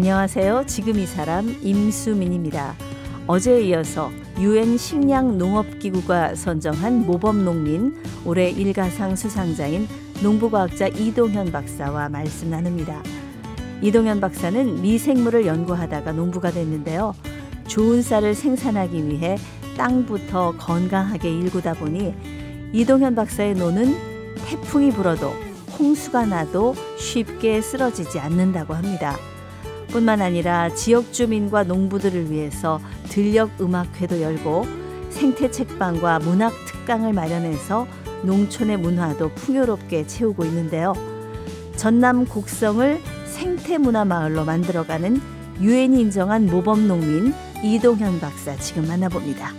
안녕하세요. 지금 이 사람 임수민입니다. 어제에 이어서 UN 식량농업기구가 선정한 모범농민 올해 일가상 수상자인 농부과학자 이동현 박사와 말씀 나눕니다. 이동현 박사는 미생물을 연구하다가 농부가 됐는데요. 좋은 쌀을 생산하기 위해 땅부터 건강하게 일구다 보니 이동현 박사의 노는 태풍이 불어도 홍수가 나도 쉽게 쓰러지지 않는다고 합니다. 뿐만 아니라 지역 주민과 농부들을 위해서 들녘음악회도 열고 생태 책방과 문학 특강을 마련해서 농촌의 문화도 풍요롭게 채우고 있는데요. 전남 곡성을 생태문화마을로 만들어가는 유엔이 인정한 모범농민 이동현 박사 지금 만나봅니다.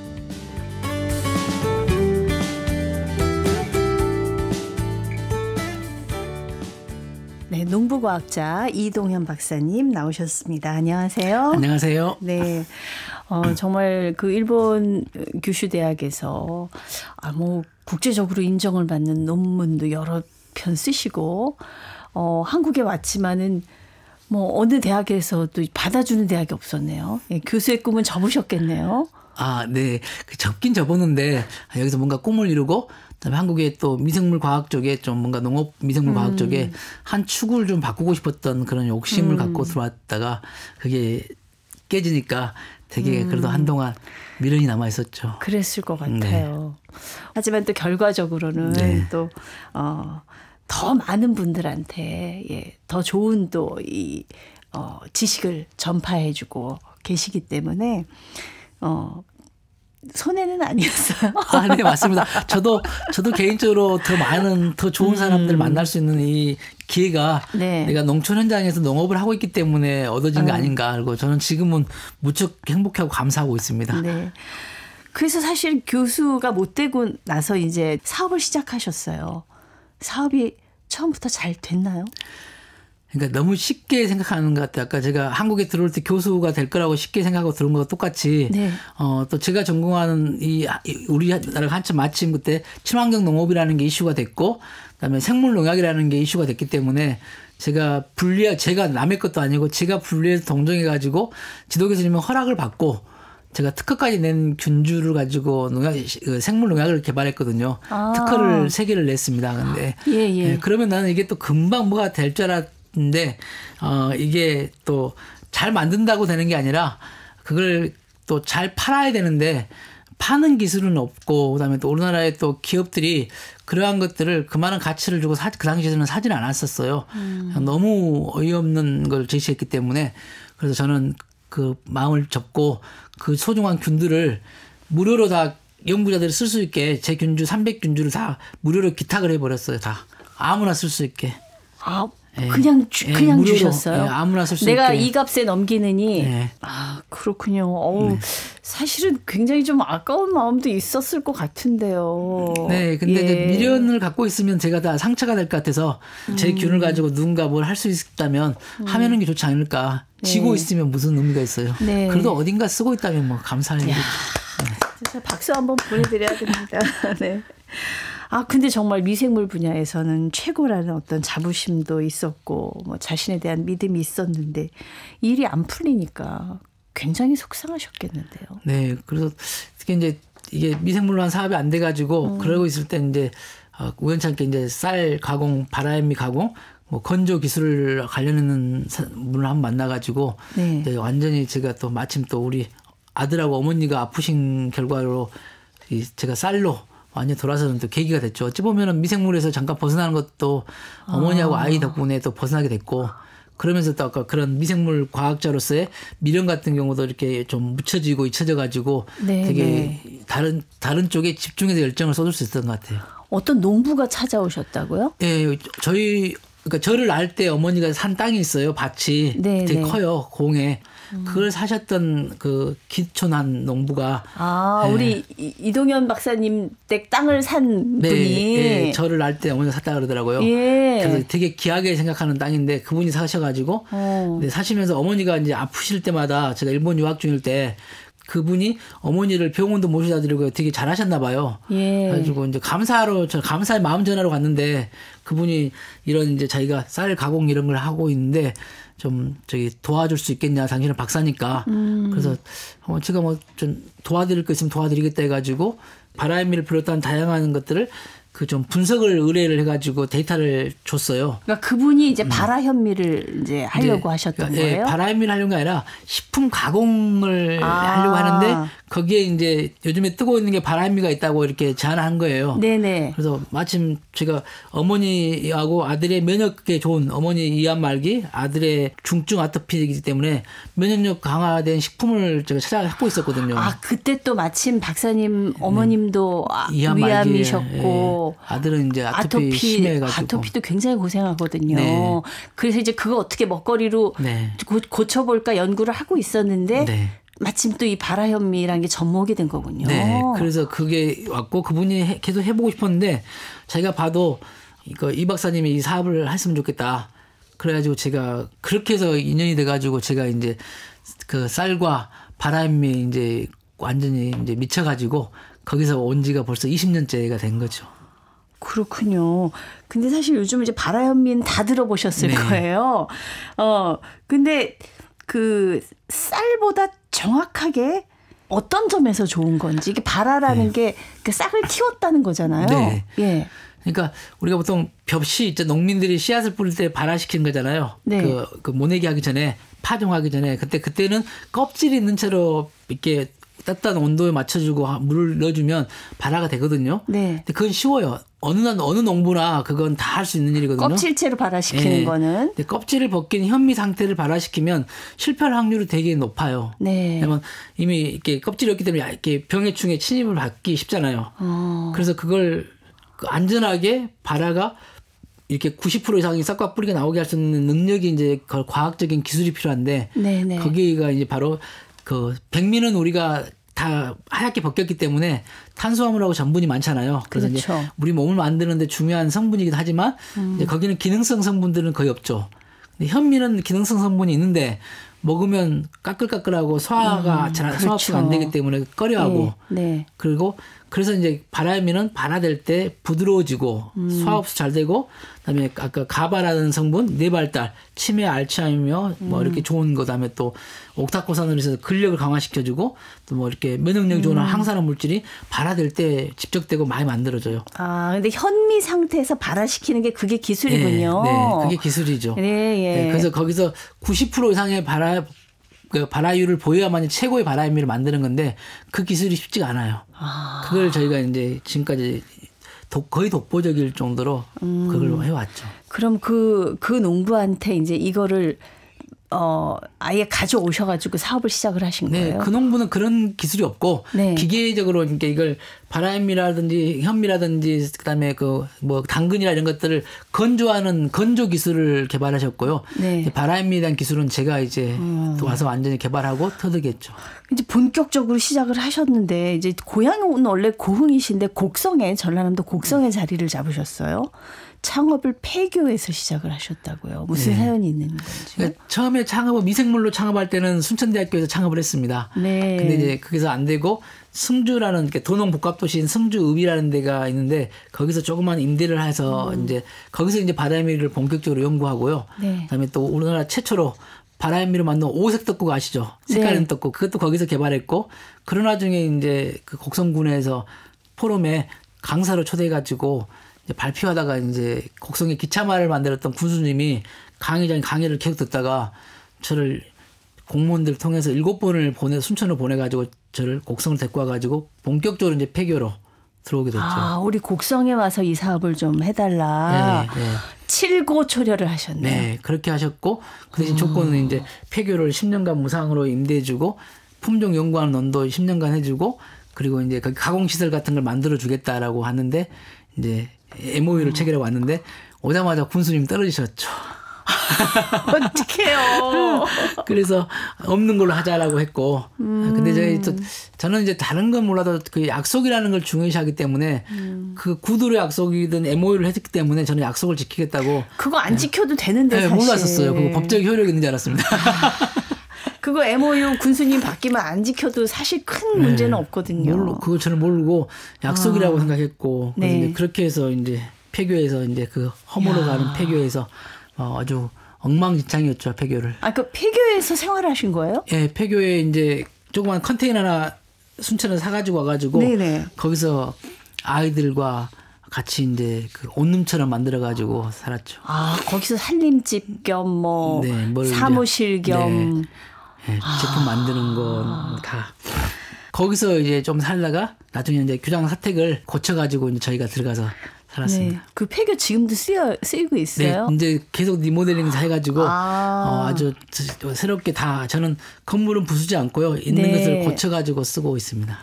네, 농부과학자 이동현 박사님 나오셨습니다. 안녕하세요. 안녕하세요. 네, 정말 그 일본 규슈 대학에서 국제적으로 인정을 받는 논문도 여러 편 쓰시고 한국에 왔지만은 어느 대학에서도 받아주는 대학이 없었네요. 예, 교수의 꿈은 접으셨겠네요. 아, 네. 접긴 접었는데 여기서 뭔가 꿈을 이루고 그다음에 한국의 또 미생물 과학 쪽에 좀 뭔가 농업 미생물 과학 쪽에 한 축을 좀 바꾸고 싶었던 그런 욕심을 갖고 들어왔다가 그게 깨지니까 되게 그래도 한동안 미련이 남아 있었죠. 그랬을 것 같아요. 네. 하지만 또 결과적으로는 네. 또 더 많은 분들한테 더 좋은 또 이 지식을 전파해주고 계시기 때문에 손해는 아니었어요. 아, 네, 맞습니다. 저도 개인적으로 더 많은 더 좋은 사람들을 만날 수 있는 이 기회가 네. 내가 농촌 현장에서 농업을 하고 있기 때문에 얻어진 게 아닌가 하고 저는 지금은 무척 행복하고 감사하고 있습니다. 네. 그래서 사실 교수가 못 되고 나서 이제 사업을 시작하셨어요. 사업이 처음부터 잘 됐나요? 그러니까 너무 쉽게 생각하는 것 같아요. 아까 제가 한국에 들어올 때 교수가 될 거라고 쉽게 생각하고 들어온 거와 똑같이 네. 또 제가 전공하는 우리나라가 한참 마침 그때 친환경 농업이라는 게 이슈가 됐고 그다음에 생물 농약이라는 게 이슈가 됐기 때문에 제가 남의 것도 아니고 제가 분리해서 동정해 가지고 지도 교수님의 허락을 받고 제가 특허까지 낸 균주를 가지고 생물 농약을 개발했거든요. 특허를 3개를 냈습니다. 근데 그러면 나는 이게 또 금방 뭐가 될 줄 알았는데 이게 또 잘 만든다고 되는 게 아니라 그걸 또 잘 팔아야 되는데 파는 기술은 없고 그다음에 또 우리나라의 또 기업들이 그러한 것들을 그만한 가치를 주고 그 당시에는 사지는 않았었어요. 너무 어이없는 걸 제시했기 때문에 그래서 저는 그 마음을 접고 그 소중한 균들을 무료로 다 연구자들이 쓸 수 있게 제 균주 300균주를 다 무료로 기탁을 해버렸어요. 다 아무나 쓸 수 있게. 그냥 무료로, 주셨어요? 아무나 쓸 수 있게. 내가 이 값에 넘기느니. 네. 그렇군요. 네. 사실은 굉장히 좀 아까운 마음도 있었을 것 같은데요. 네. 근데 미련을 갖고 있으면 제가 다 상처가 될 것 같아서 제 균을 가지고 누군가 뭘 할 수 있다면 하면은 게 좋지 않을까. 지고 있으면 무슨 의미가 있어요. 네. 그래도 어딘가 쓰고 있다면 감사할 일이죠. 네. 박수 한번 보내드려야 됩니다. 네. 근데 정말 미생물 분야에서는 최고라는 어떤 자부심도 있었고 자신에 대한 믿음이 있었는데 일이 안 풀리니까 굉장히 속상하셨겠는데요. 네. 그래서 특히 이제 이게 미생물로 한 사업이 안 돼가지고 그러고 있을 때 이제 우연찮게 이제 쌀 가공, 바라현미 가공 건조 기술을 관련있는 분을 한번 만나가지고 네. 완전히 제가 또 마침 또 우리 아들하고 어머니가 아프신 결과로 제가 쌀로 완전히 돌아서는 또 계기가 됐죠. 어찌 보면은 미생물에서 잠깐 벗어나는 것도 어머니하고 아이 덕분에 또 벗어나게 됐고 그러면서 또 아까 그런 미생물 과학자로서의 미련 같은 경우도 이렇게 좀 묻혀지고 잊혀져 가지고 되게 다른 쪽에 집중해서 열정을 쏟을 수 있었던 것 같아요. 어떤 농부가 찾아오셨다고요? 네, 그러니까 저를 낳을 때 어머니가 산 땅이 있어요. 밭이 되게 커요. 공에. 그걸 사셨던 그 기촌한 농부가 우리 이동현 박사님 댁 땅을 산 분이 저를 낳을 때 어머니가 샀다 그러더라고요. 그래서 되게 귀하게 생각하는 땅인데 그분이 사셔가지고 사시면서 어머니가 이제 아프실 때마다 제가 일본 유학 중일 때 그분이 어머니를 병원도 모셔다 드리고 되게 잘하셨나 봐요. 예. 그래가지고 이제 감사의 마음 전하러 갔는데 그분이 이런 이제 자기가 쌀 가공 이런 걸 하고 있는데 좀 저기 도와줄 수 있겠냐, 당신은 박사니까. 그래서 제가 뭐 좀 도와드릴 거 있으면 도와드리겠다 해가지고 바라현미를 비롯한 다양한 것들을 그 좀 분석을 의뢰를 해가지고 데이터를 줬어요. 그러니까 그분이 이제 바라현미를 이제 하려고 하셨던 거예요? 바라현미를 하려는 게 아니라 식품 가공을 하려고 하는데 거기에 이제 요즘에 뜨고 있는 게 바라현미가 있다고 이렇게 제안한 거예요. 네네. 그래서 마침 제가 어머니하고 아들의 면역에 좋은 어머니 이완 말기, 아들의 중증 아토피이기 때문에 면역력 강화된 식품을 제가 찾아갖고 있었거든요. 그때 또 마침 박사님 어머님도 위암이셨고 아들은 이제 아토피 심해가지고 아토피도 굉장히 고생하거든요. 네. 그래서 이제 그거 어떻게 먹거리로 고쳐볼까 연구를 하고 있었는데 마침 또 이 바라현미라는 게 접목이 된 거군요. 네. 그래서 그게 왔고 그분이 계속 해보고 싶었는데 자기가 봐도 이 박사님이 이 사업을 했으면 좋겠다. 그래가지고 제가 그렇게 해서 인연이 돼가지고 제가 이제 그 쌀과 바라현미 이제 완전히 이제 미쳐가지고 거기서 온 지가 벌써 20년째가 된 거죠. 그렇군요. 근데 사실 요즘 이제 바라현미는 다 들어보셨을 거예요. 근데 그 쌀보다 정확하게 어떤 점에서 좋은 건지 이게 바라라는 게 그 싹을 틔웠다는 거잖아요. 네. 예. 그러니까 우리가 보통 벽시 있죠. 농민들이 씨앗을 뿌릴 때 발화시키는 거잖아요. 네. 그 모내기 하기 전에 파종하기 전에 그때는 껍질이 있는 채로 이렇게 따뜻한 온도에 맞춰주고 물을 넣어주면 발화가 되거든요. 네. 근데 그건 쉬워요. 어느 농부나 그건 다 할 수 있는 일이거든요. 껍질채로 발화시키는 거는. 근데 껍질을 벗긴 현미 상태를 발화시키면 실패할 확률이 되게 높아요. 네. 왜냐면 이미 이렇게 껍질이었기 때문에 이렇게 병해충에 침입을 받기 쉽잖아요. 그래서 그걸 안전하게 발화가 이렇게 90% 이상의 싹과 뿌리가 나오게 할 수 있는 능력이 이제 과학적인 기술이 필요한데 네네. 거기가 이제 바로 그 백미는 우리가 다 하얗게 벗겼기 때문에 탄수화물하고 전분이 많잖아요. 그래서 그렇죠. 이제 우리 몸을 만드는데 중요한 성분이기도 하지만 이제 거기는 기능성 성분들은 거의 없죠. 근데 현미는 기능성 성분이 있는데 먹으면 까끌까끌하고 소화가 잘 그렇죠. 소화가 안 되기 때문에 꺼려하고 그리고 그래서 이제 바라현미는 발화될 때 부드러워지고 소화 흡수 잘 되고 그다음에 아까 가바라는 성분 뇌발달, 치매, 알츠하이머 뭐 이렇게 좋은 거 그다음에 또 옥타코산으로 해서 근력을 강화시켜주고 또 뭐 이렇게 면역력이 좋은 항산화 물질이 발화될 때 집적되고 많이 만들어져요. 근데 현미 상태에서 발화시키는 게 그게 기술이군요. 네, 그게 기술이죠. 네, 그래서 거기서 90% 이상의 발화율을 보여야만 최고의 바라현미를 만드는 건데 그 기술이 쉽지가 않아요. 그걸 저희가 이제 지금까지 거의 독보적일 정도로 그걸 해왔죠. 그럼 그 농부한테 이제 이거를 아예 가져오셔가지고 사업을 시작을 하신 거예요? 네, 그 농부는 그런 기술이 없고 기계적으로 이걸 바라현미라든지 현미라든지 그다음에 그 뭐 당근이나 이런 것들을 건조하는 건조 기술을 개발하셨고요. 바라현미에 대한 기술은 제가 이제 또 와서 완전히 개발하고 터득했죠. 이제 본격적으로 시작을 하셨는데 이제 고향은 원래 고흥이신데 곡성에 전라남도 곡성에 자리를 잡으셨어요. 창업을 폐교에서 시작을 하셨다고요. 무슨 사연이 있는 건지요? 그러니까 처음에 창업을 미생물로 창업할 때는 순천대학교에서 창업을 했습니다. 네. 근데 이제 거기서 안 되고 승주라는 도농복합도시인 승주읍이라는 데가 있는데 거기서 조그만 임대를 해서 이제 거기서 이제 바라현미를 본격적으로 연구하고요. 그다음에 또 우리나라 최초로 바라현미로 만든 오색 떡국 아시죠? 색깔은 떡국. 그것도 거기서 개발했고 그런 와중에 이제 그 곡성군에서 포럼에 강사로 초대해가지고 발표하다가 이제 곡성에 기차말을 만들었던 군수님이 강의를 계속 듣다가 저를 공무원들 통해서 7번을 순천으로 보내가지고 저를 곡성을 데리고 와가지고 본격적으로 이제 폐교로 들어오게 됐죠. 우리 곡성에 와서 이 사업을 좀 해달라. 네. 칠고 초려를 하셨네요. 네, 그렇게 하셨고 그 대신 조건은 이제 폐교를 10년간 무상으로 임대해주고 품종 연구하는 논도 10년간 해주고 그리고 이제 가공시설 같은 걸 만들어주겠다라고 하는데 이제 MOU를 체결해 왔는데 오자마자 군수님 떨어지셨죠. 어떡해요. 그래서 없는 걸로 하자라고 했고 근데 저는 이제 다른 건 몰라도 그 약속이라는 걸 중요시하기 때문에 그 구두로 약속이든 MOU를 했기 때문에 저는 약속을 지키겠다고. 그거 안 지켜도 되는데 사실. 몰랐었어요. 그거 법적 효력이 있는 줄 알았습니다. 그거 MOU 군수님 바뀌면 안 지켜도 사실 큰 문제는 없거든요. 그거 저는 모르고 약속이라고 생각했고 네. 이제 그렇게 해서 이제 폐교에서 이제 그 허물어 가는 폐교에서 아주 엉망진창이었죠, 폐교를. 그 폐교에서 생활하신 거예요? 예, 폐교에 이제 조그만 컨테이너 하나 순천에 사가지고 와가지고 네네. 거기서 아이들과 같이 이제 그 온룸처럼 만들어가지고 살았죠. 거기서 살림집 겸 뭐 사무실 겸 제품 만드는 건 다. 거기서 이제 좀 살다가 나중에 이제 교장 사택을 고쳐가지고 이제 저희가 들어가서 살았습니다. 네. 그 폐교 지금도 쓰이고 있어요? 네, 이제 계속 리모델링 해가지고 아주 새롭게 다 저는 건물은 부수지 않고요. 있는 것을 고쳐가지고 쓰고 있습니다.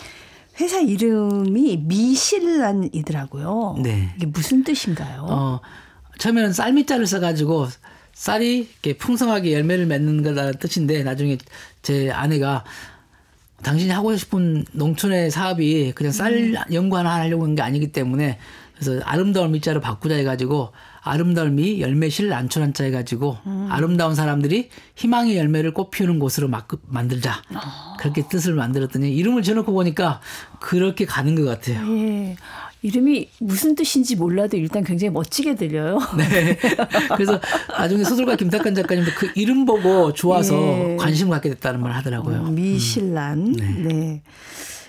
회사 이름이 미실란이더라고요. 네. 이게 무슨 뜻인가요? 처음에는 쌀미자를 써가지고 쌀이 이렇게 풍성하게 열매를 맺는 거라는 뜻인데 나중에 제 아내가 당신이 하고 싶은 농촌의 사업이 그냥 쌀 연구 하나 하려고 한 게 아니기 때문에 그래서 아름다운 미자로 바꾸자 해가지고 아름다운 미 열매실 난초란자 해가지고 아름다운 사람들이 희망의 열매를 꽃 피우는 곳으로 만들자. 그렇게 뜻을 만들었더니 이름을 지어놓고 보니까 그렇게 가는 것 같아요. 예. 이름이 무슨 뜻인지 몰라도 일단 굉장히 멋지게 들려요. 네. 그래서 나중에 소설가 김탁관 작가님도 그 이름 보고 좋아서 관심 갖게 됐다는 말 하더라고요. 미실란. 네.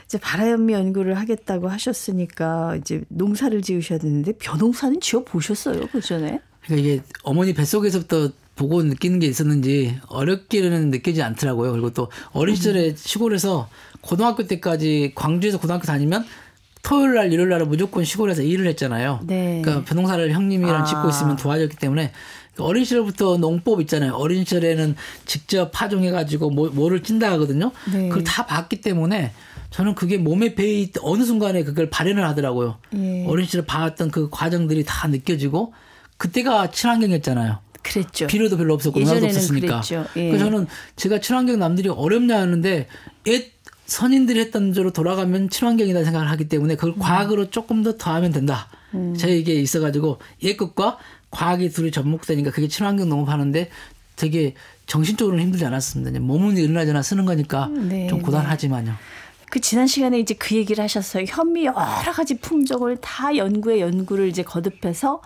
이제 바라현미 연구를 하겠다고 하셨으니까 이제 농사를 지으셔야 되는데 벼농사는 지어 보셨어요, 그 전에? 그러니까 이게 어머니 뱃속에서부터 보고 느끼는 게 있었는지 어렵게는 느끼지 않더라고요. 그리고 또 어린 시절에 시골에서 고등학교 때까지 광주에서 고등학교 다니면 토요일 날, 일요일 날은 무조건 시골에서 일을 했잖아요. 네. 그러니까 벼농사를 형님이랑 짓고 있으면 도와줬기 때문에 어린 시절부터 농법 있잖아요. 어린 시절에는 직접 파종해가지고 뭐를 찐다 하거든요. 네. 그걸 다 봤기 때문에 저는 그게 몸에 배이 어느 순간에 그걸 발현을 하더라고요. 어린 시절에 봐왔던 그 과정들이 다 느껴지고 그때가 친환경이었잖아요. 그랬죠. 비료도 별로 없었고 농약도 없었으니까. 그래서 저는 제가 친환경 남들이 어렵냐 하는데 옛 선인들이 했던 대로 돌아가면 친환경이다 생각을 하기 때문에 그걸 과학으로 조금 더 더하면 된다. 저에게 있어가지고 옛 것과 과학이 둘이 접목되니까 그게 친환경 농업하는데 되게 정신적으로는 힘들지 않았습니다. 몸은 일어나잖아 쓰는 거니까 좀 고단하지만요. 그 지난 시간에 이제 그 얘기를 하셨어요. 현미 여러 가지 품종을 다 연구를 이제 거듭해서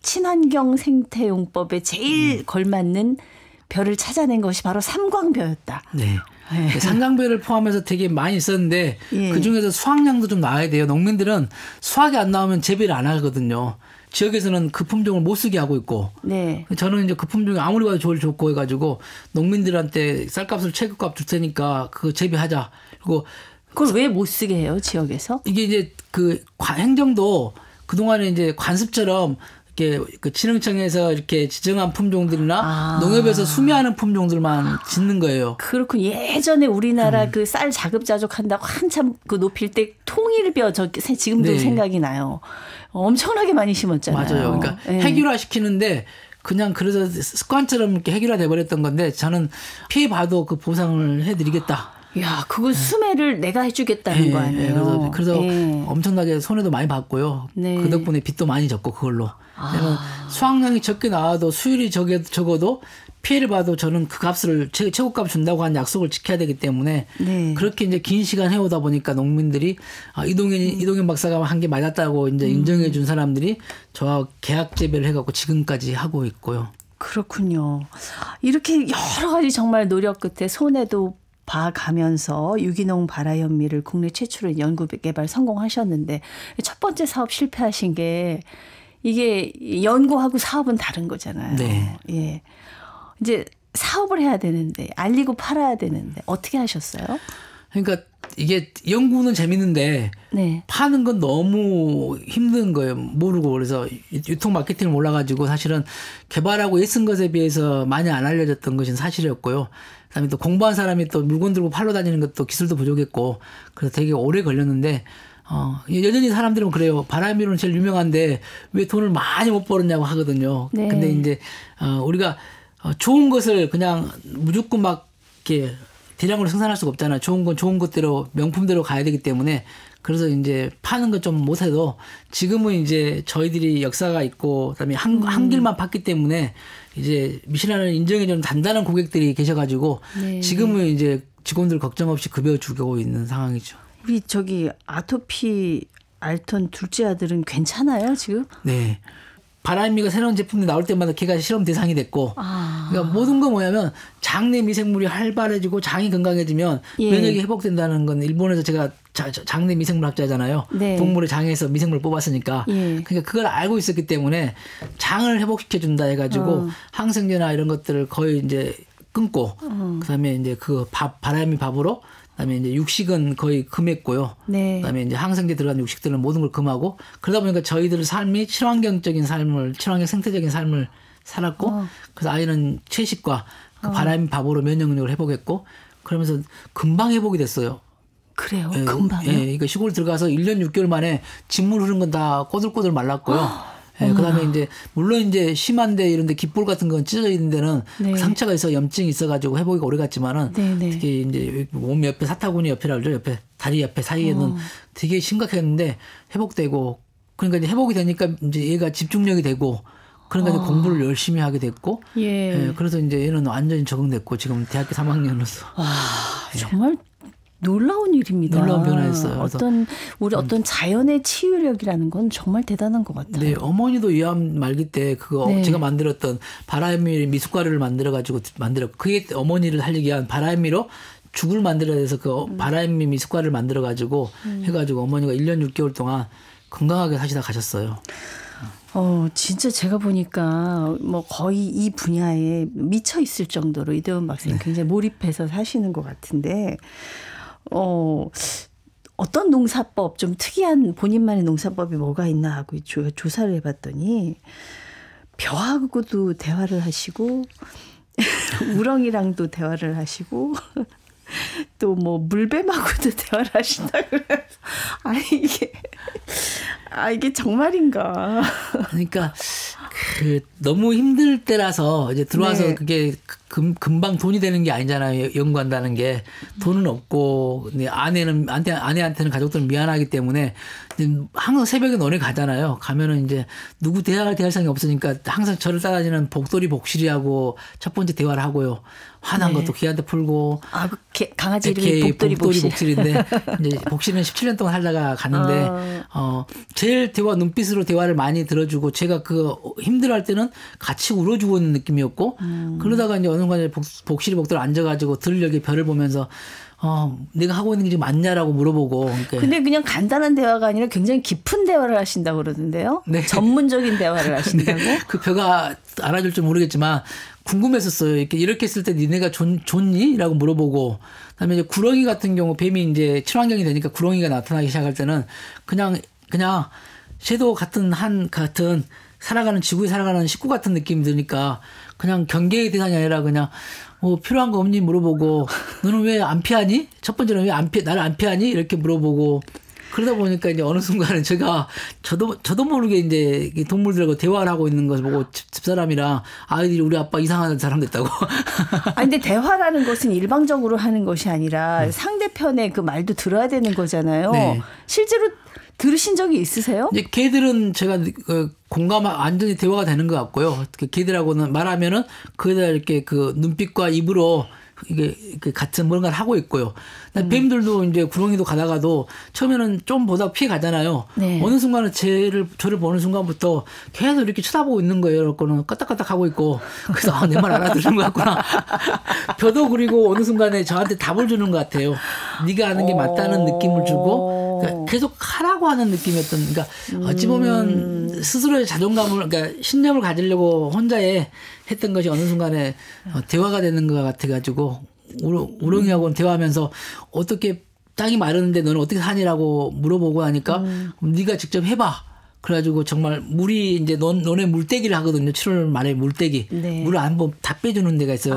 친환경 생태용법에 제일 걸맞는 벼를 찾아낸 것이 바로 삼광벼였다. 네. 삼광벼를 포함해서 되게 많이 있었는데 그중에서 수확량도 좀 나와야 돼요. 농민들은 수확이 안 나오면 재배를 안 하거든요. 지역에서는 그 품종을 못 쓰게 하고 있고 저는 이제 그 품종이 아무리 봐도 좋고 해가지고 농민들한테 쌀값을 최고값 줄 테니까 그거 재배하자. 그리고 그걸 왜 못 쓰게 해요, 지역에서? 이게 이제 그 행정도 그동안에 이제 관습처럼 이렇게 그 진흥청에서 이렇게 지정한 품종들이나 농협에서 수매하는 품종들만 짓는 거예요. 그렇군. 예전에 우리나라 그 쌀 자급자족한다고 한참 그 높일 때 통일벼 지금도 생각이 나요. 엄청나게 많이 심었잖아요. 맞아요. 그러니까 해결화 시키는데 그냥 그래서 습관처럼 이렇게 해결화 돼버렸던 건데 저는 피해 봐도 그 보상을 해드리겠다. 야, 그거 수매를 내가 해주겠다는 거 아니에요? 그래서 엄청나게 손해도 많이 봤고요. 그 덕분에 빚도 많이 졌고 그걸로. 왜냐면 수확량이 적게 나와도 수율이 적어도 피해를 봐도 저는 그 값을 최고값 준다고 한 약속을 지켜야 되기 때문에 그렇게 이제 긴 시간 해오다 보니까 농민들이 이동현 박사가 한 게 맞았다고 이제 인정해 준 사람들이 저와 계약 재배를 해갖고 지금까지 하고 있고요. 그렇군요. 이렇게 여러 가지 정말 노력 끝에 손해도 봐가면서 유기농 바라현미를 국내 최초로 연구 개발 성공하셨는데 첫 번째 사업 실패하신 게 이게 연구하고 사업은 다른 거잖아요. 네. 예. 이제 사업을 해야 되는데 알리고 팔아야 되는데 어떻게 하셨어요? 그러니까 이게 연구는 재밌는데 파는 건 너무 힘든 거예요. 모르고. 그래서 유통 마케팅을 몰라가지고 사실은 개발하고 애쓴 것에 비해서 많이 안 알려졌던 것은 사실이었고요. 그다음에 또 공부한 사람이 또 물건 들고 팔러 다니는 것도 기술도 부족했고 그래서 되게 오래 걸렸는데 여전히 사람들은 그래요. 바람미로는 제일 유명한데 왜 돈을 많이 못 벌었냐고 하거든요. 근데 이제 우리가 좋은 것을 그냥 무조건 막 이렇게 대량으로 생산할 수가 없잖아요. 좋은 건 좋은 것대로 명품대로 가야 되기 때문에 그래서 이제 파는 건 좀 못해도 지금은 이제 저희들이 역사가 있고 그다음에 한 길만 팠기 때문에 이제 미슐랭을 인정해주는 단단한 고객들이 계셔가지고 네. 지금은 이제 직원들 걱정 없이 급여 주고 있는 상황이죠. 우리 저기 아토피 앓던 둘째 아들은 괜찮아요 지금? 네. 바람미가 새로운 제품이 나올 때마다 걔가 실험 대상이 됐고, 그러니까 모든 거 뭐냐면 장내 미생물이 활발해지고 장이 건강해지면 예. 면역이 회복된다는 건 일본에서 제가 장내 미생물 학자잖아요. 네. 동물의 장에서 미생물을 뽑았으니까, 예. 그러니까 그걸 알고 있었기 때문에 장을 회복시켜 준다 해가지고 항생제나 이런 것들을 거의 이제 끊고, 그다음에 이제 그 바람미 밥으로. 그다음에 이제 육식은 거의 금했고요. 네. 그다음에 이제 항생제 들어간 육식들은 모든 걸 금하고 그러다 보니까 저희들 삶이 친환경적인 삶을 친환경 생태적인 삶을 살았고 그래서 아이는 채식과 그 바람이 밥으로 면역 능력을 회복했고 그러면서 금방 회복이 됐어요. 그래요? 예, 금방요? 예, 그러니까 시골 들어가서 1년 6개월 만에 진물 흐른 건 다 꼬들꼬들 말랐고요. 예, 그다음에 이제 물론 이제 심한데 이런데 깃볼 같은 건 찢어져 있는 데는 네. 그 상처가 있어 염증이 있어가지고 회복이 오래 갔지만은 네네. 특히 이제 몸 옆에 사타구니 옆이라 그러죠. 옆에 다리 옆에 사이에는 되게 심각했는데 회복되고 그러니까 이제 회복이 되니까 이제 얘가 집중력이 되고 그러니까 이제 공부를 열심히 하게 됐고 예. 예, 그래서 이제 얘는 완전히 적응됐고 지금 대학교 3학년으로서 정말 놀라운 일입니다. 놀라운 변화였어요. 그래서 어떤 자연의 치유력이라는 건 정말 대단한 것 같아요. 네, 어머니도 위암 말기 때 그거 네. 제가 만들었던 바람미 미숫가루를 만들어가지고 그게 어머니를 살리기 위한 바람미로 죽을 만들어야 돼서 그 바람미 미숫가루를 만들어가지고 해가지고 어머니가 1년 6개월 동안 건강하게 사시다 가셨어요. 진짜 제가 보니까 뭐 거의 이 분야에 미쳐 있을 정도로 이대원 박사님 굉장히 몰입해서 사시는 것 같은데, 어떤 농사법, 좀 특이한 본인만의 농사법이 뭐가 있나 하고 조사를 해봤더니 벼하고도 대화를 하시고 우렁이랑도 대화를 하시고 또 뭐 물뱀하고도 대화를 하신다고 그래서 이게 정말인가. 그러니까 너무 힘들 때라서 이제 들어와서 네. 그게 금방 돈이 되는 게 아니잖아요. 연구한다는 게 돈은 없고 아내한테는 가족들은 미안하기 때문에 항상 새벽에 논에 가잖아요. 가면은 이제 누구 대할 사람이 없으니까 항상 저를 따라다니는 복돌이 복실이하고 첫 번째 대화를 하고요. 화난 네. 것도 걔한테 풀고. 강아지 이름이 복돌이 복실인데 이제 복실은 17년 동안 살다가 갔는데 제일 눈빛으로 대화를 많이 들어주고 제가 그 힘들어할 때는 같이 울어주고 있는 느낌이었고 그러다가 이제 어느 순간에 복실이 복돌 앉아가지고 들녘에 별을 보면서 내가 하고 있는 게 지금 맞냐라고 물어보고. 그러니까. 근데 그냥 간단한 대화가 아니라 굉장히 깊은 대화를 하신다고 그러던데요. 네. 전문적인 대화를 하신다고. 네. 그 벼가 알아줄 줄 모르겠지만 궁금했었어요. 이렇게 했을 때 니네가 좋니? 라고 물어보고. 그다음에 이제 구렁이 같은 경우 뱀이 이제 친환경이 되니까 구렁이가 나타나기 시작할 때는 그냥 섀도우 같은 살아가는 지구에 살아가는 식구 같은 느낌이 드니까 그냥 경계의 대상이 아니라 그냥 필요한 거 없니 물어보고 너는 왜 안 피하니? 첫 번째는 왜 나를 안 피하니? 이렇게 물어보고 그러다 보니까 이제 어느 순간은 제가 저도 모르게 이제 동물들하고 대화를 하고 있는 것을 보고 집사람이랑 아이들이 우리 아빠 이상한 사람 됐다고. 근데 대화라는 것은 일방적으로 하는 것이 아니라 상대편의 그 말도 들어야 되는 거잖아요. 네. 실제로 들으신 적이 있으세요? 이제 걔들은 제가 완전히 대화가 되는 것 같고요. 걔들하고는 말하면은 그에다 이렇게 그 눈빛과 입으로 이게 같은 뭔가를 하고 있고요. 뱀들도 이제 구렁이도 가다가도 처음에는 좀 보다 피해 가잖아요. 네. 어느 순간은 저를 보는 순간부터 계속 이렇게 쳐다보고 있는 거예요. 그러고는 까딱까딱 하고 있고 그래서 내 말 알아들은 것 같구나. 벼도 그리고 어느 순간에 저한테 답을 주는 것 같아요. 네가 아는 게 맞다는 느낌을 주고 그러니까 계속 하라고 하는 느낌이었던. 그러니까 어찌 보면 스스로의 자존감을 그러니까 신념을 가지려고 혼자에 했던 것이 어느 순간에 대화가 되는 것 같아가지고 우렁이하고는 대화하면서 어떻게 땅이 마르는데 너는 어떻게 사니라고 물어보고 하니까 네가 직접 해봐. 그래가지고 정말 물이 이제 논에 물떼기를 하거든요. 7월 말에 물떼기. 네. 물을 한번 다 빼주는 데가 있어요.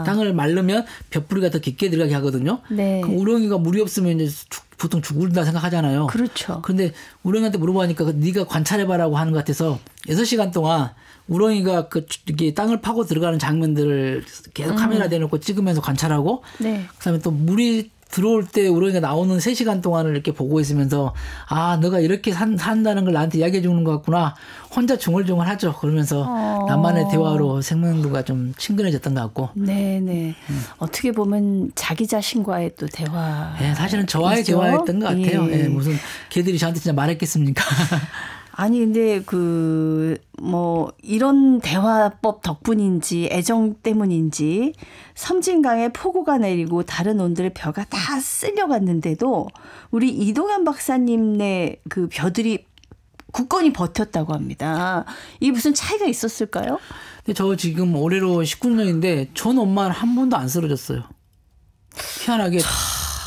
땅을 말르면 벼뿌리가 더 깊게 들어가게 하거든요. 네. 그럼 우렁이가 물이 없으면 이제 보통 죽는다 생각하잖아요. 그렇죠. 그런데 우렁이한테 물어보니까 네가 관찰해봐라고 하는 것 같아서 6시간 동안 우렁이가 이게 땅을 파고 들어가는 장면들을 계속 카메라 대놓고 찍으면서 관찰하고, 네. 그다음에 또 물이 들어올 때 우리가 나오는 3시간 동안을 이렇게 보고 있으면서 아, 너가 이렇게 산다는 걸 나한테 이야기해 주는 것 같구나. 혼자 중얼중얼 하죠. 그러면서 나만의 대화로 생명도가 좀 친근해졌던 것 같고. 네네. 어떻게 보면 자기 자신과의 또 대화. 네, 사실은 저와의 있죠? 대화였던 것 같아요. 예. 네, 무슨 걔들이 저한테 진짜 말했겠습니까? 아니 근데 이런 대화법 덕분인지 애정 때문인지 섬진강에 폭우가 내리고 다른 온들의 벼가 다 쓸려갔는데도 우리 이동현 박사님네 그 벼들이 굳건히 버텼다고 합니다. 이게 무슨 차이가 있었을까요? 근데 저 지금 올해로 19년인데 전 엄마는 한 번도 안 쓰러졌어요. 희한하게.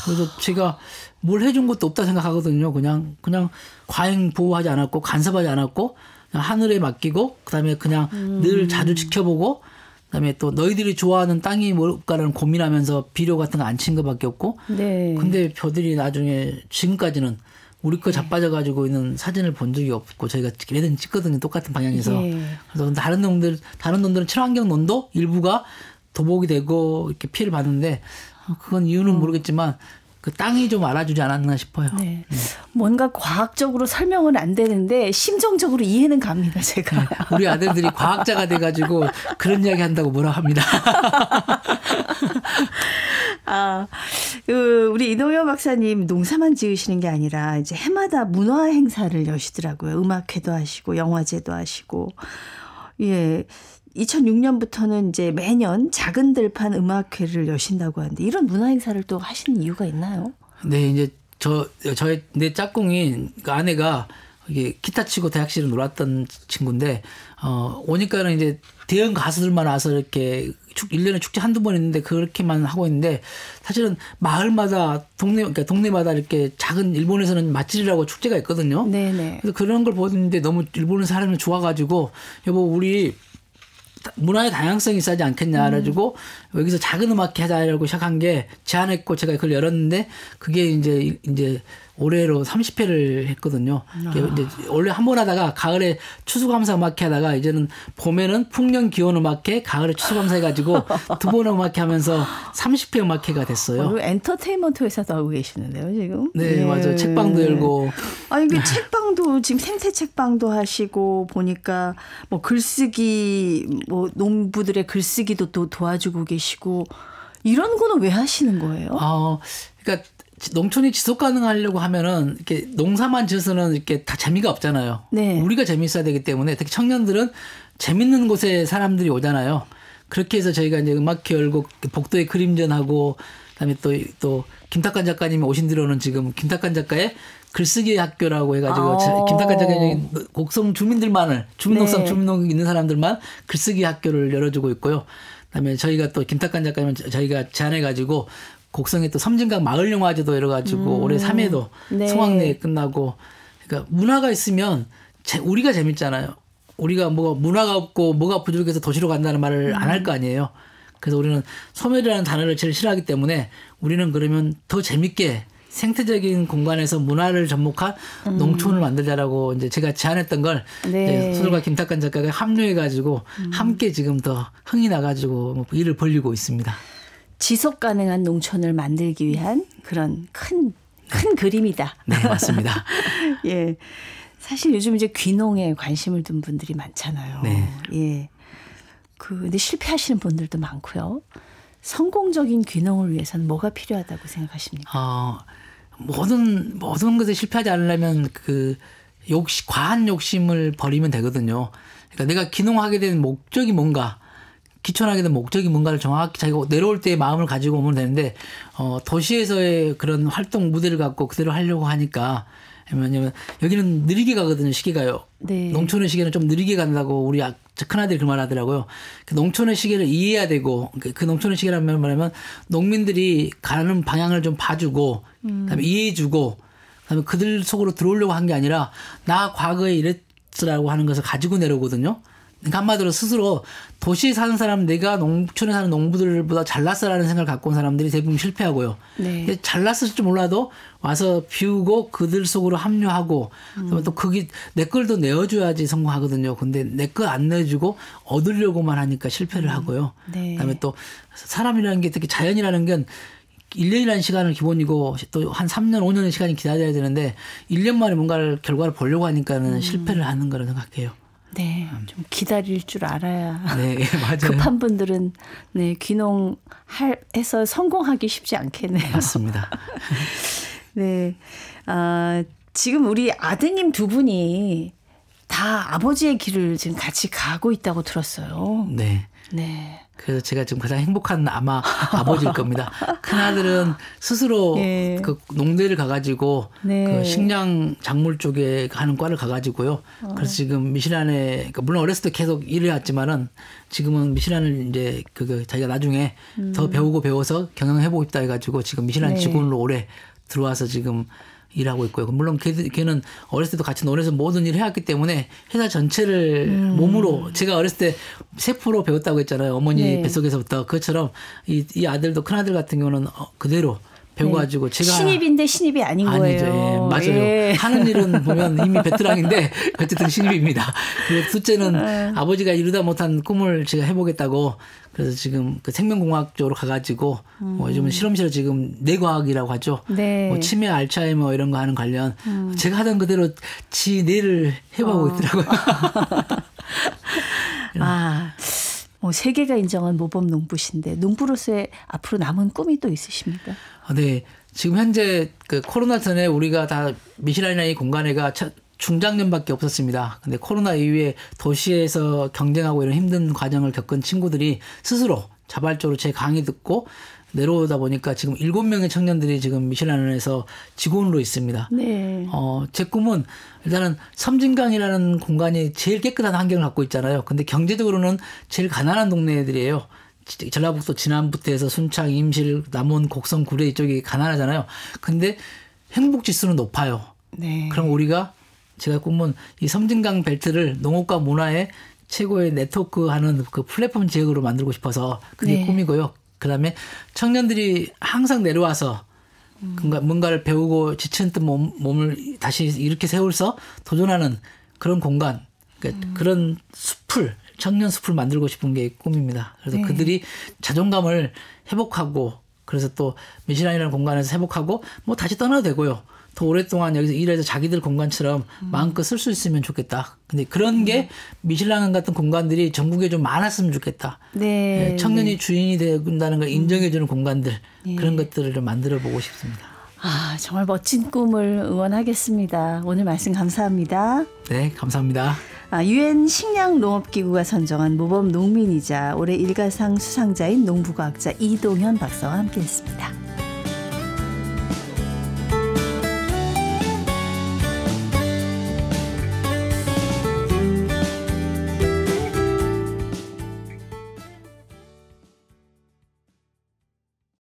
그래서 제가 뭘 해준 것도 없다 생각하거든요. 그냥 과잉 보호하지 않았고 간섭하지 않았고 그냥 하늘에 맡기고 그다음에 그냥 늘 자주 지켜보고 그다음에 또 너희들이 좋아하는 땅이 뭘까라는 고민하면서 비료 같은 거 안 친 것밖에 없고. 네. 근데 벼들이 나중에 지금까지는 우리 거 자빠져 가지고 있는 사진을 본 적이 없고 저희가 걔네들 찍거든요. 똑같은 방향에서. 네. 그래서 다른 놈들은 친환경 논도 일부가 도복이 되고 이렇게 피해를 받는데 그건 이유는 모르겠지만 그 땅이 좀 알아주지 않았나 싶어요. 네. 뭔가 과학적으로 설명은 안 되는데 심정적으로 이해는 갑니다. 제가. 네. 우리 아들들이 과학자가 돼가지고 그런 이야기 한다고 뭐라 합니다. 우리 이동현 박사님 농사만 지으시는 게 아니라 이제 해마다 문화 행사를 여시더라고요. 음악회도 하시고 영화제도 하시고. 예. 2006년부터는 이제 매년 작은 들판 음악회를 여신다고 하는데 이런 문화 행사를 또 하시는 이유가 있나요? 네, 이제 내 짝꿍이 그 아내가 이게 기타 치고 대학실에 놀았던 친구인데 오니까는 이제 대형 가수들만 와서 이렇게 1년에 축제 한두 번 있는데 그렇게만 하고 있는데 사실은 마을마다 그러니까 동네마다 이렇게 작은 일본에서는 맛집이라고 축제가 있거든요. 네네. 그래서 그런 걸 보는데 너무 일본 사람이 좋아가지고 여보 우리 문화의 다양성이 있어야지 않겠냐 그래가지고 여기서 작은 음악회 하자라고 시작한 게 제안했고 제가 그걸 열었는데 그게 이제 올해로 30회를 했거든요. 이제 원래 한 번 하다가 가을에 추수감사 음악회 하다가 이제는 봄에는 풍년 기원 음악회, 가을에 추수감사 해가지고 두 번 음악회 하면서 30회 음악회가 됐어요. 엔터테인먼트 회사도 하고 계시는데요, 지금? 네, 맞아요. 책방도 열고. 아니, 책방도 지금 생태 책방도 하시고 보니까 뭐 글쓰기, 뭐 농부들의 글쓰기도 또 도와주고 계시고 이런 거는 왜 하시는 거예요? 그러니까 농촌이 지속 가능하려고 하면은 이렇게 농사만 지어서는 이렇게 다 재미가 없잖아요. 네. 우리가 재미있어야 되기 때문에 특히 청년들은 재밌는 곳에 사람들이 오잖아요. 그렇게 해서 저희가 이제 음악회 열고 복도에 그림전하고 그다음에 또 김탁관 작가님이 오신 뒤로는 지금 김탁관 작가의 글쓰기 학교라고 해가지고 김탁관 작가님이 곡성 주민농성 주민농 있는 사람들만 글쓰기 학교를 열어주고 있고요. 그다음에 저희가 또 김탁관 작가님 저희가 제안해가지고 곡성에 또 섬진강 마을 영화제도 열어가지고 올해 3회도 네. 송악리에 끝나고 그러니까 문화가 있으면 우리가 재밌잖아요. 우리가 문화가 없고 뭐가 부족해서 도시로 간다는 말을 안 할 거 아니에요. 그래서 우리는 소멸이라는 단어를 제일 싫어하기 때문에 우리는 그러면 더 재밌게 생태적인 공간에서 문화를 접목한 농촌을 만들자라고 이제 제가 제안했던 걸 네. 소설가 김탁관 작가가 합류해가지고 함께 지금 더 흥이 나가지고 일을 벌리고 있습니다. 지속 가능한 농촌을 만들기 위한 그런 큰 그림이다. 네, 맞습니다. 예. 사실 요즘 이제 귀농에 관심을 둔 분들이 많잖아요. 네. 예. 근데 실패하시는 분들도 많고요. 성공적인 귀농을 위해서는 뭐가 필요하다고 생각하십니까? 모든 것에 실패하지 않으려면 과한 욕심을 버리면 되거든요. 그러니까 내가 귀농하게 된 목적이 뭔가, 귀촌하게 된 목적이 뭔가를 정확히 자기가 내려올 때의 마음을 가지고 오면 되는데, 도시에서의 그런 활동 무대를 갖고 그대로 하려고 하니까, 왜냐면 여기는 느리게 가거든요, 시기가요. 네. 농촌의 시계는 좀 느리게 간다고 우리 큰아들이 그 말 하더라고요. 그 농촌의 시계를 이해해야 되고, 그 농촌의 시계라면 뭐냐면 농민들이 가는 방향을 좀 봐주고, 그다음에 이해해주고, 그다음에 그들 속으로 들어오려고 한 게 아니라 나 과거에 이랬으라고 하는 것을 가지고 내려오거든요. 그러니까 한마디로 스스로 도시에 사는 사람, 내가 농촌에 사는 농부들보다 잘났어라는 생각을 갖고 온 사람들이 대부분 실패하고요. 네. 잘났을지 몰라도 와서 비우고 그들 속으로 합류하고 또 그게 내 걸도 내어줘야지 성공하거든요. 근데 내 거 안 내주고 얻으려고만 하니까 실패를 하고요. 네. 그다음에 또 사람이라는 게 특히 자연이라는 건 1년이라는 시간을 기본이고 또 한 3년, 5년의 시간이 기다려야 되는데 1년 만에 뭔가를 결과를 보려고 하니까는 실패를 하는 거라 생각해요. 네, 좀 기다릴 줄 알아야. 네, 맞아요. 급한 분들은 네, 귀농해서 성공하기 쉽지 않겠네요. 맞습니다. 네, 지금 우리 아드님 두 분이 다 아버지의 길을 지금 같이 가고 있다고 들었어요. 네. 네. 그래서 제가 지금 가장 행복한 아마 아버지일 겁니다. 큰아들은 스스로 네. 그 농대를 가가지고 네. 그 식량 작물 쪽에 하는 과를 가가지고요. 그래서 지금 미슐란에 그러니까 물론 어렸을 때 계속 일을 했지만은 지금은 미슐란을 이제 그 자기가 나중에 더 배우고 배워서 경영해보고 싶다 해가지고 지금 미슐란 네. 직원으로 올해 들어와서 지금 일하고 있고요. 물론 걔는 어렸을 때도 같이 논에서 모든 일을 해왔기 때문에 회사 전체를 몸으로 제가 어렸을 때 세포로 배웠다고 했잖아요. 어머니 네. 뱃속에서부터. 그것처럼 이 아들도 큰아들 같은 경우는 그대로 배워가지고 네. 제가 신입인데 신입이 아닌 아니죠. 거예요. 예, 맞아요. 예. 하는 일은 보면 이미 베테랑인데 어쨌든 신입입니다. 그리고 둘째는 아버지가 이루다 못한 꿈을 제가 해보겠다고 그래서 지금 그 생명공학 쪽으로 가가지고 뭐 요즘은 실험실에 지금 뇌과학이라고 하죠. 네. 뭐 치매, 알츠하이머 이런 거 하는 관련 제가 하던 그대로 지 뇌를 해보고 있더라고요. 뭐 세계가 인정한 모범 농부신데 농부로서의 앞으로 남은 꿈이 또 있으십니까? 네. 지금 현재 그 코로나 전에 우리가 다 미슐란이라는 이 공간에가 중장년밖에 없었습니다. 근데 코로나 이후에 도시에서 경쟁하고 이런 힘든 과정을 겪은 친구들이 스스로 자발적으로 제 강의 듣고 내려오다 보니까 지금 7명의 청년들이 지금 미슐란에서 직원으로 있습니다. 네. 제 꿈은 일단은 섬진강이라는 공간이 제일 깨끗한 환경을 갖고 있잖아요. 근데 경제적으로는 제일 가난한 동네들이에요. 전라북도 진안부터 해서 순창, 임실, 남원, 곡성, 구례 이쪽이 가난하잖아요. 근데 행복 지수는 높아요. 네. 그럼 우리가 제가 꿈은 이 섬진강 벨트를 농업과 문화의 최고의 네트워크하는 그 플랫폼 지역으로 만들고 싶어서 그게 네. 꿈이고요. 그다음에 청년들이 항상 내려와서 뭔가를 배우고 지친 듯 몸을 다시 이렇게 세울서 도전하는 그런 공간, 그러니까 그런 숲을 청년 숲을 만들고 싶은 게 꿈입니다. 그래서 네. 그들이 자존감을 회복하고 그래서 또 미슐란이라는 공간에서 회복하고 뭐 다시 떠나도 되고요. 더 오랫동안 여기서 일해서 자기들 공간처럼 마음껏 쓸 수 있으면 좋겠다. 근데 그런 게 미슐란 같은 공간들이 전국에 좀 많았으면 좋겠다. 네. 청년이 주인이 된다는 걸 인정해주는 공간들 그런 것들을 좀 만들어 보고 싶습니다. 정말 멋진 꿈을 응원하겠습니다. 오늘 말씀 감사합니다. 네, 감사합니다. UN 식량농업기구가 선정한 모범 농민이자 올해 일가상 수상자인 농부과학자 이동현 박사와 함께했습니다.